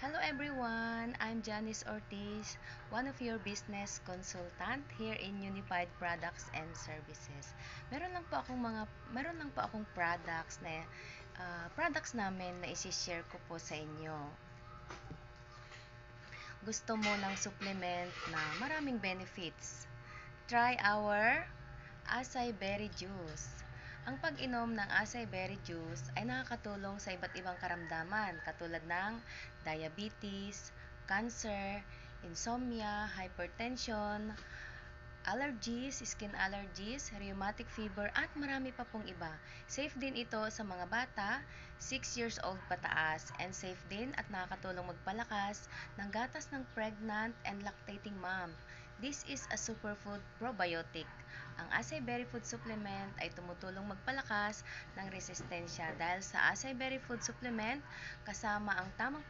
Hello everyone, I'm Janice Ortiz, one of your business consultant here in Unified Products and Services. Meron lang po akong products namin na i-share ko po sa inyo. Gusto mo ng supplement na maraming benefits? Try our Acai Berry Juice. Ang pag-inom ng Acai Berry Juice ay nakakatulong sa iba't ibang karamdaman katulad ng diabetes, cancer, insomnia, hypertension, allergies, skin allergies, rheumatic fever at marami pa pong iba. Safe din ito sa mga bata, 6 years old pataas, and safe din at nakakatulong magpalakas ng gatas ng pregnant and lactating mom. This is a superfood probiotic. Ang Acai Berry Food Supplement ay tumutulong magpalakas ng resistensya dahil sa Acai Berry Food Supplement kasama ang tamang